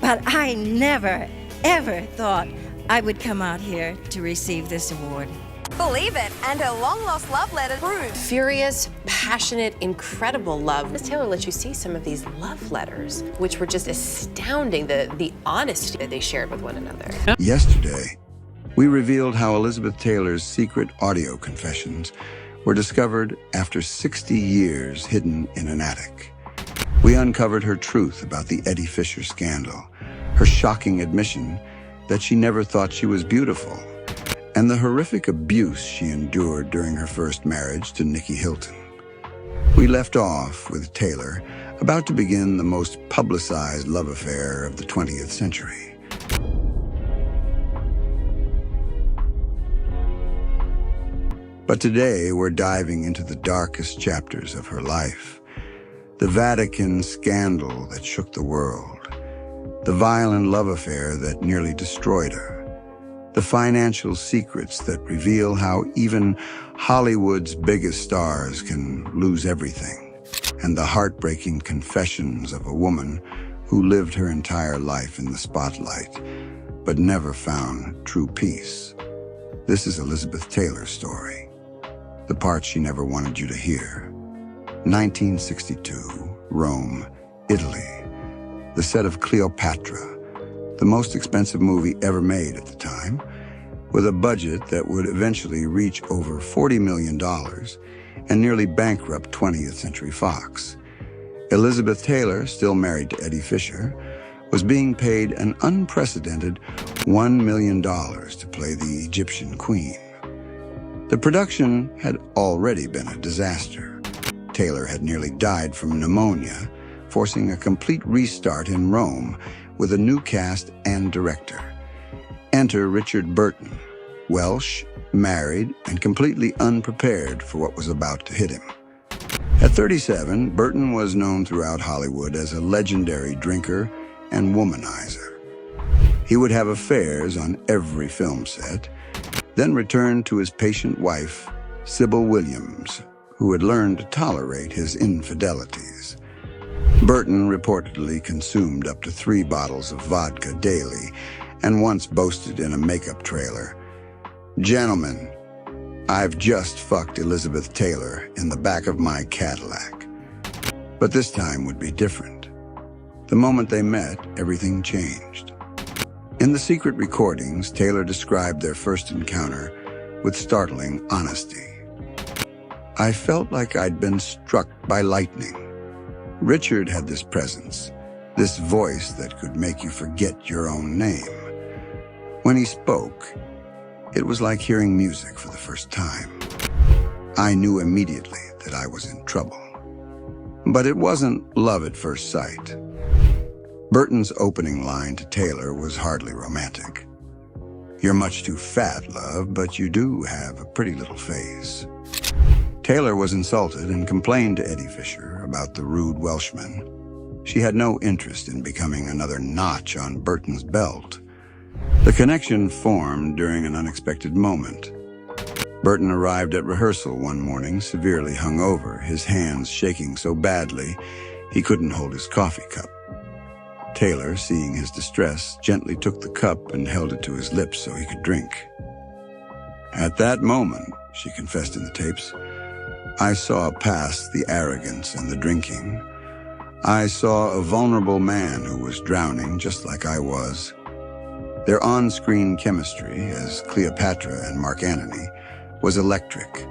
But I never, ever thought I would come out here to receive this award. Believe it, and her long-lost love letter proved. Furious, passionate, incredible love. Miss Taylor let you see some of these love letters, which were just astounding, the honesty that they shared with one another. Yesterday, we revealed how Elizabeth Taylor's secret audio confessions were discovered after 60 years hidden in an attic. We uncovered her truth about the Eddie Fisher scandal, her shocking admission that she never thought she was beautiful, and the horrific abuse she endured during her first marriage to Nicky Hilton. We left off with Taylor about to begin the most publicized love affair of the 20th century. But today we're diving into the darkest chapters of her life. The Vatican scandal that shook the world. The violent love affair that nearly destroyed her. The financial secrets that reveal how even Hollywood's biggest stars can lose everything. And the heartbreaking confessions of a woman who lived her entire life in the spotlight, but never found true peace. This is Elizabeth Taylor's story. The part she never wanted you to hear. 1962, Rome, Italy. The set of Cleopatra, the most expensive movie ever made at the time, with a budget that would eventually reach over $40 million and nearly bankrupt 20th Century Fox. Elizabeth Taylor, still married to Eddie Fisher, was being paid an unprecedented $1 million to play the Egyptian queen. The production had already been a disaster. Taylor had nearly died from pneumonia, forcing a complete restart in Rome with a new cast and director. Enter Richard Burton, Welsh, married, and completely unprepared for what was about to hit him. At 37, Burton was known throughout Hollywood as a legendary drinker and womanizer. He would have affairs on every film set, then return to his patient wife, Sybil Williams, who had learned to tolerate his infidelities. Burton reportedly consumed up to 3 bottles of vodka daily and once boasted in a makeup trailer, "Gentlemen, I've just fucked Elizabeth Taylor in the back of my Cadillac." But this time would be different. The moment they met, everything changed. In the secret recordings, Taylor described their first encounter with startling honesty. "I felt like I'd been struck by lightning. Richard had this presence, this voice that could make you forget your own name. When he spoke, it was like hearing music for the first time. I knew immediately that I was in trouble. But it wasn't love at first sight." Burton's opening line to Taylor was hardly romantic. "You're much too fat, love, but you do have a pretty little face." Taylor was insulted and complained to Eddie Fisher about the rude Welshman. She had no interest in becoming another notch on Burton's belt. The connection formed during an unexpected moment. Burton arrived at rehearsal one morning severely hungover, his hands shaking so badly he couldn't hold his coffee cup. Taylor, seeing his distress, gently took the cup and held it to his lips so he could drink. "At that moment," she confessed in the tapes, "I saw past the arrogance and the drinking. I saw a vulnerable man who was drowning just like I was." Their on-screen chemistry, as Cleopatra and Mark Antony, was electric.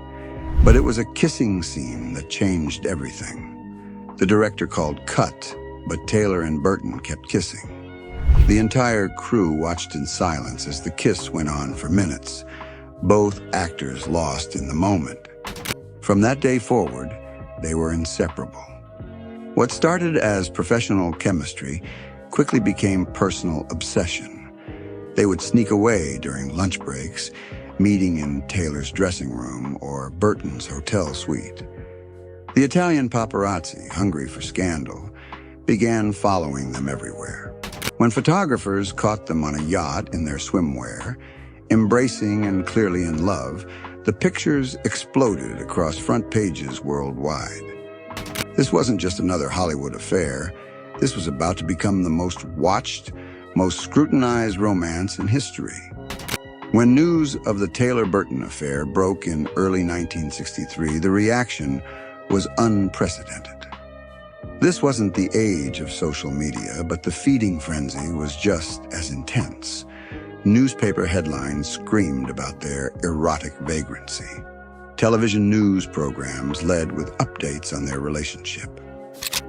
But it was a kissing scene that changed everything. The director called cut, but Taylor and Burton kept kissing. The entire crew watched in silence as the kiss went on for minutes, both actors lost in the moment. From that day forward, they were inseparable. What started as professional chemistry quickly became personal obsession. They would sneak away during lunch breaks, meeting in Taylor's dressing room or Burton's hotel suite. The Italian paparazzi, hungry for scandal, began following them everywhere. When photographers caught them on a yacht in their swimwear, embracing and clearly in love, the pictures exploded across front pages worldwide. This wasn't just another Hollywood affair. This was about to become the most watched, most scrutinized romance in history. When news of the Taylor-Burton affair broke in early 1963, the reaction was unprecedented. This wasn't the age of social media, but the feeding frenzy was just as intense. Newspaper headlines screamed about their erotic vagrancy. Television news programs led with updates on their relationship.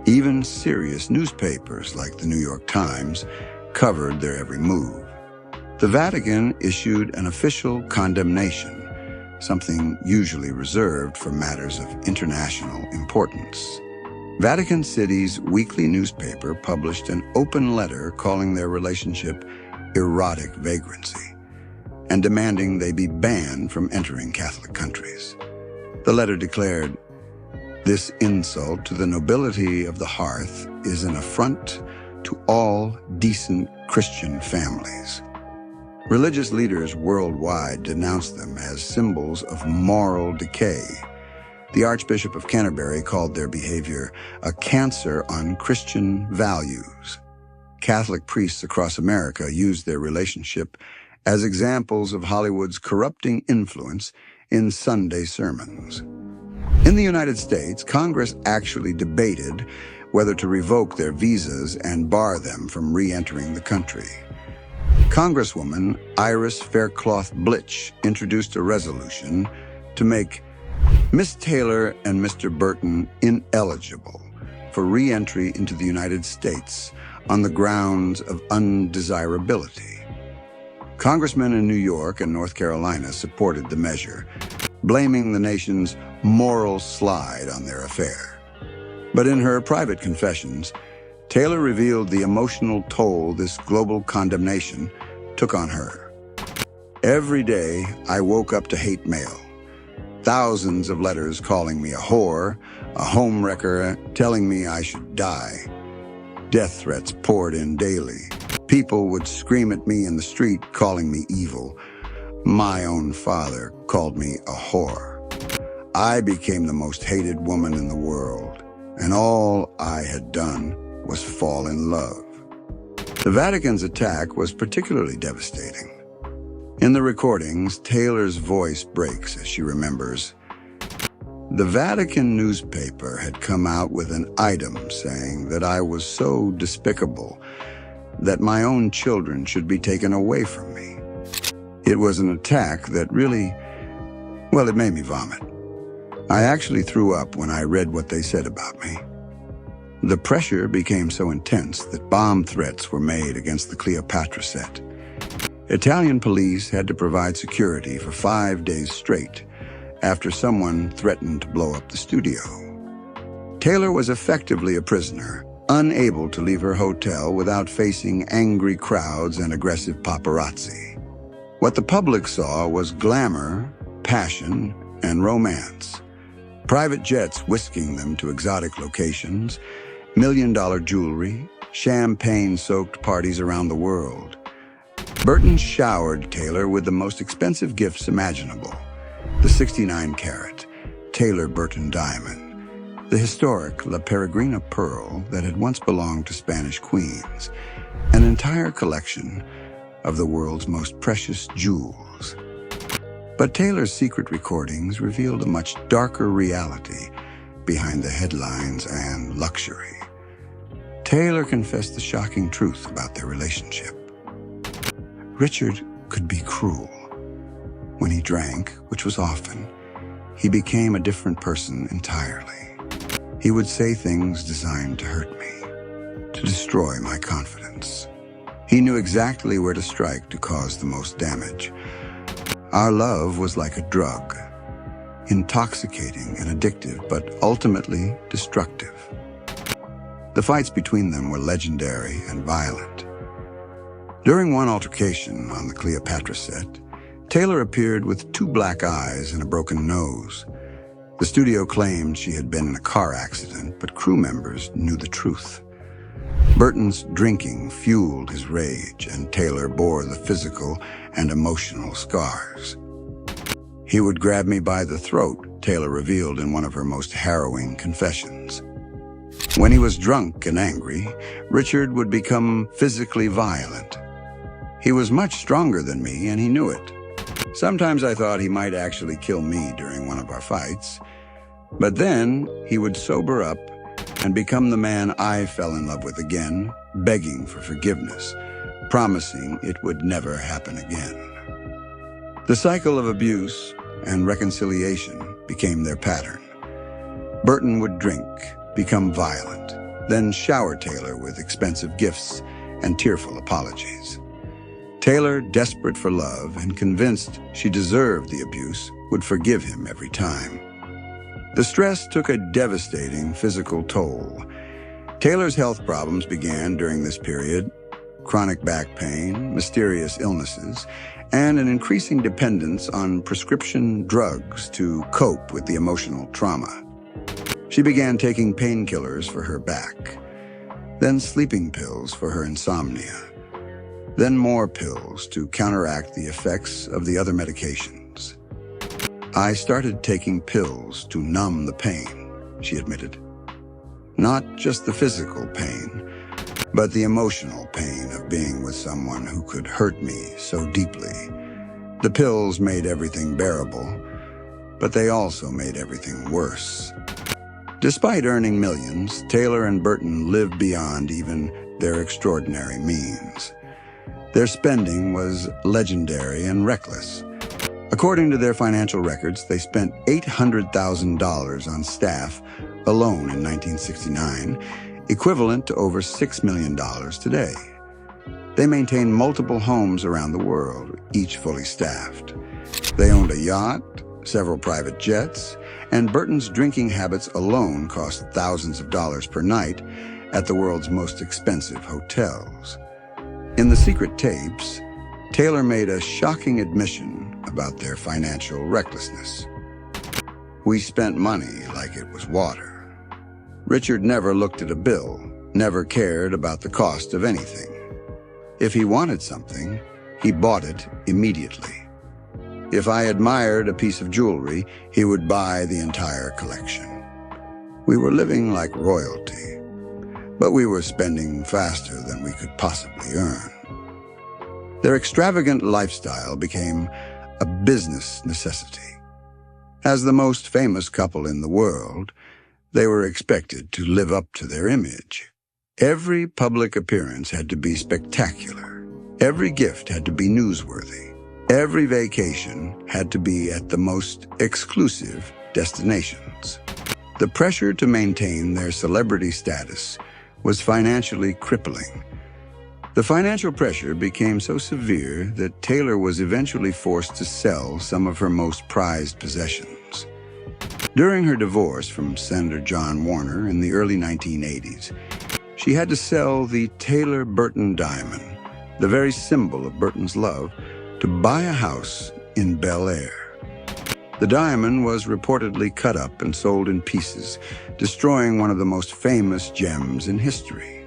Even serious newspapers like the New York Times covered their every move. The Vatican issued an official condemnation, something usually reserved for matters of international importance. Vatican City's weekly newspaper published an open letter calling their relationship erotic vagrancy and demanding they be banned from entering Catholic countries. The letter declared, "This insult to the nobility of the hearth is an affront to all decent Christian families." Religious leaders worldwide denounced them as symbols of moral decay. The Archbishop of Canterbury called their behavior a cancer on Christian values. Catholic priests across America used their relationship as examples of Hollywood's corrupting influence in Sunday sermons. In the United States, Congress actually debated whether to revoke their visas and bar them from re-entering the country. Congresswoman Iris Faircloth Blitch introduced a resolution to make Miss Taylor and Mr. Burton ineligible for re-entry into the United States on the grounds of undesirability. Congressmen in New York and North Carolina supported the measure, blaming the nation's moral slide on their affair. But in her private confessions, Taylor revealed the emotional toll this global condemnation took on her. "Every day, I woke up to hate mail. Thousands of letters calling me a whore, a homewrecker, telling me I should die. Death threats poured in daily. People would scream at me in the street, calling me evil. My own father called me a whore. I became the most hated woman in the world, and all I had done was fall in love." The Vatican's attack was particularly devastating. In the recordings, Taylor's voice breaks as she remembers. The Vatican newspaper had come out with an item saying that I was so despicable that my own children should be taken away from me. It was an attack that really, well, it made me vomit. I actually threw up when I read what they said about me. The pressure became so intense that bomb threats were made against the Cleopatra set. Italian police had to provide security for 5 days straight after someone threatened to blow up the studio. Taylor was effectively a prisoner, unable to leave her hotel without facing angry crowds and aggressive paparazzi. What the public saw was glamour, passion, and romance. Private jets whisking them to exotic locations, million-dollar jewelry, champagne-soaked parties around the world. Burton showered Taylor with the most expensive gifts imaginable: the 69-carat Taylor-Burton diamond, the historic La Peregrina pearl that had once belonged to Spanish queens, an entire collection of the world's most precious jewels. But Taylor's secret recordings revealed a much darker reality behind the headlines and luxury. Taylor confessed the shocking truth about their relationship. Richard could be cruel. When he drank, which was often, he became a different person entirely. He would say things designed to hurt me, to destroy my confidence. He knew exactly where to strike to cause the most damage. Our love was like a drug, intoxicating and addictive, but ultimately destructive. The fights between them were legendary and violent. During one altercation on the Cleopatra set, Taylor appeared with 2 black eyes and a broken nose. The studio claimed she had been in a car accident, but crew members knew the truth. Burton's drinking fueled his rage, and Taylor bore the physical and emotional scars. "He would grab me by the throat," Taylor revealed in one of her most harrowing confessions. When he was drunk and angry, Richard would become physically violent. He was much stronger than me, and he knew it. Sometimes I thought he might actually kill me during one of our fights. But then he would sober up and become the man I fell in love with again, begging for forgiveness, promising it would never happen again. The cycle of abuse and reconciliation became their pattern. Burton would drink, become violent, then shower Taylor with expensive gifts and tearful apologies. Taylor, desperate for love and convinced she deserved the abuse, would forgive him every time. The stress took a devastating physical toll. Taylor's health problems began during this period: chronic back pain, mysterious illnesses, and an increasing dependence on prescription drugs to cope with the emotional trauma. She began taking painkillers for her back, then sleeping pills for her insomnia, then more pills to counteract the effects of the other medications. "I started taking pills to numb the pain," she admitted. "Not just the physical pain, but the emotional pain of being with someone who could hurt me so deeply. The pills made everything bearable, but they also made everything worse." Despite earning millions, Taylor and Burton lived beyond even their extraordinary means. Their spending was legendary and reckless. According to their financial records, they spent $800,000 on staff alone in 1969, equivalent to over $6 million today. They maintained multiple homes around the world, each fully staffed. They owned a yacht, several private jets, and Burton's drinking habits alone cost thousands of dollars per night at the world's most expensive hotels. In the secret tapes, Taylor made a shocking admission about their financial recklessness. "We spent money like it was water." Richard never looked at a bill, never cared about the cost of anything. If he wanted something, he bought it immediately. If I admired a piece of jewelry, he would buy the entire collection. We were living like royalty, but we were spending faster than we could possibly earn. Their extravagant lifestyle became a business necessity. As the most famous couple in the world, they were expected to live up to their image. Every public appearance had to be spectacular. Every gift had to be newsworthy. Every vacation had to be at the most exclusive destinations. The pressure to maintain their celebrity status was financially crippling. The financial pressure became so severe that Taylor was eventually forced to sell some of her most prized possessions. During her divorce from Senator John Warner in the early 1980s, she had to sell the Taylor Burton diamond, the very symbol of Burton's love, to buy a house in Bel Air. The diamond was reportedly cut up and sold in pieces, destroying one of the most famous gems in history.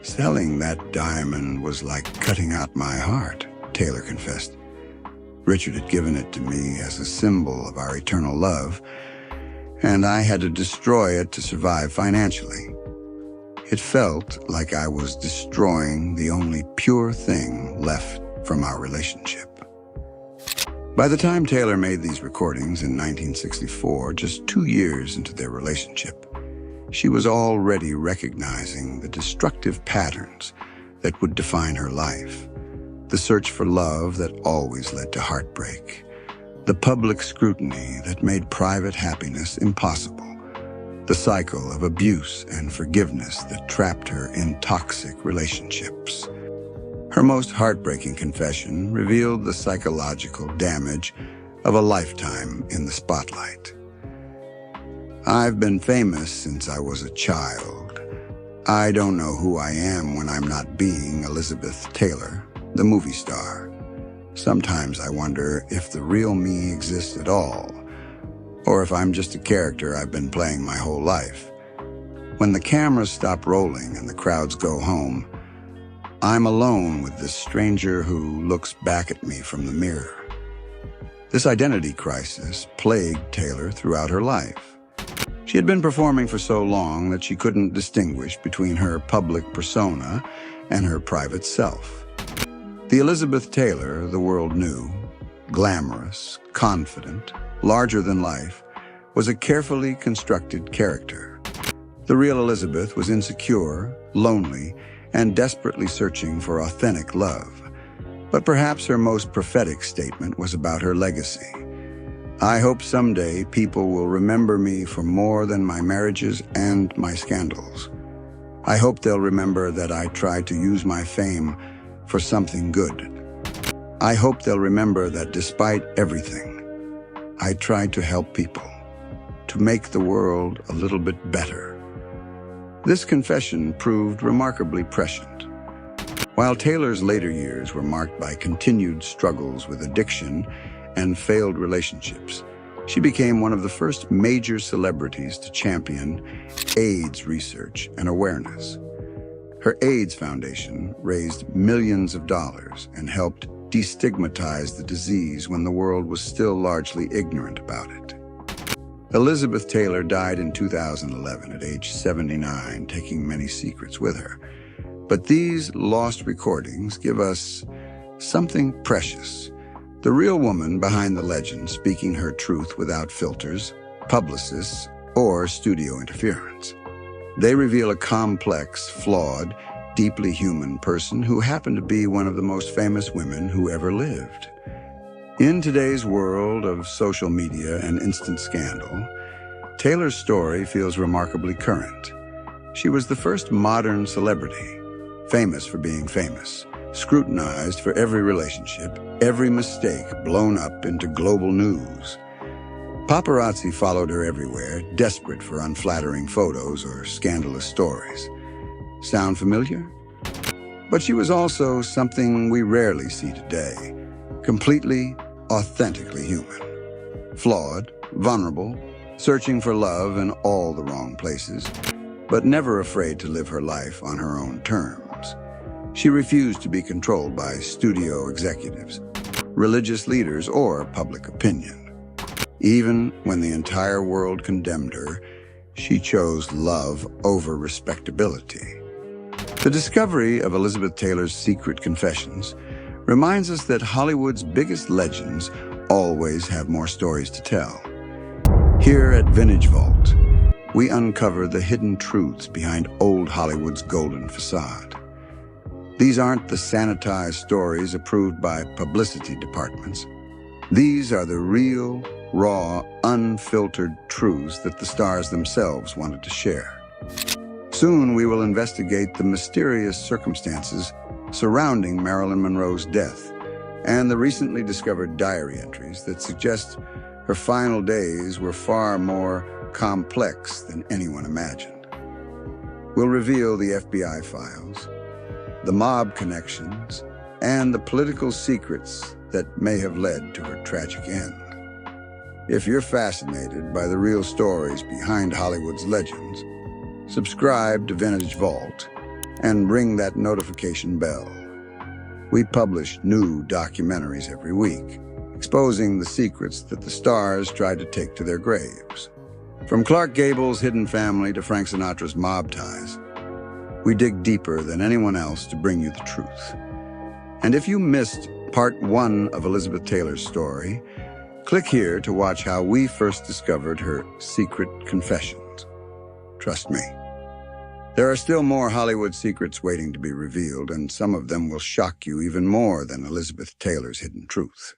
"Selling that diamond was like cutting out my heart," Taylor confessed. "Richard had given it to me as a symbol of our eternal love, and I had to destroy it to survive financially. It felt like I was destroying the only pure thing left from our relationship." By the time Taylor made these recordings in 1964, just 2 years into their relationship, she was already recognizing the destructive patterns that would define her life. The search for love that always led to heartbreak. The public scrutiny that made private happiness impossible. The cycle of abuse and forgiveness that trapped her in toxic relationships. Her most heartbreaking confession revealed the psychological damage of a lifetime in the spotlight. "I've been famous since I was a child. I don't know who I am when I'm not being Elizabeth Taylor, the movie star. Sometimes I wonder if the real me exists at all, or if I'm just a character I've been playing my whole life. When the cameras stop rolling and the crowds go home, I'm alone with this stranger who looks back at me from the mirror." This identity crisis plagued Taylor throughout her life. She had been performing for so long that she couldn't distinguish between her public persona and her private self. The Elizabeth Taylor the world knew, glamorous, confident, larger than life, was a carefully constructed character. The real Elizabeth was insecure, lonely, and desperately searching for authentic love. But perhaps her most prophetic statement was about her legacy. I hope someday people will remember me for more than my marriages and my scandals. I hope they'll remember that I tried to use my fame for something good. I hope they'll remember that despite everything, I tried to help people, to make the world a little bit better. This confession proved remarkably prescient. While Taylor's later years were marked by continued struggles with addiction and failed relationships, she became one of the first major celebrities to champion AIDS research and awareness. Her AIDS Foundation raised millions of dollars and helped destigmatize the disease when the world was still largely ignorant about it. Elizabeth Taylor died in 2011 at age 79, taking many secrets with her. But these lost recordings give us something precious. The real woman behind the legend, speaking her truth without filters, publicists, or studio interference. They reveal a complex, flawed, deeply human person who happened to be one of the most famous women who ever lived. In today's world of social media and instant scandal, Taylor's story feels remarkably current. She was the first modern celebrity, famous for being famous, scrutinized for every relationship, every mistake blown up into global news. Paparazzi followed her everywhere, desperate for unflattering photos or scandalous stories. Sound familiar? But she was also something we rarely see today, completely, authentically human. Flawed, vulnerable, searching for love in all the wrong places, but never afraid to live her life on her own terms. She refused to be controlled by studio executives, religious leaders, or public opinion. Even when the entire world condemned her, she chose love over respectability. The discovery of Elizabeth Taylor's secret confessions reminds us that Hollywood's biggest legends always have more stories to tell. Here at Vintage Vault, we uncover the hidden truths behind old Hollywood's golden facade. These aren't the sanitized stories approved by publicity departments. These are the real, raw, unfiltered truths that the stars themselves wanted to share. Soon we will investigate the mysterious circumstances surrounding Marilyn Monroe's death and the recently discovered diary entries that suggest her final days were far more complex than anyone imagined. We'll reveal the FBI files, the mob connections, and the political secrets that may have led to her tragic end. If you're fascinated by the real stories behind Hollywood's legends, subscribe to Vintage Vault and ring that notification bell. We publish new documentaries every week, exposing the secrets that the stars tried to take to their graves. From Clark Gable's hidden family to Frank Sinatra's mob ties, we dig deeper than anyone else to bring you the truth. And if you missed part 1 of Elizabeth Taylor's story, click here to watch how we first discovered her secret confessions. Trust me, there are still more Hollywood secrets waiting to be revealed, and some of them will shock you even more than Elizabeth Taylor's hidden truth.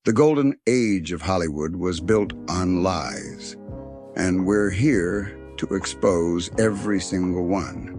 The golden age of Hollywood was built on lies, and we're here to expose every single one.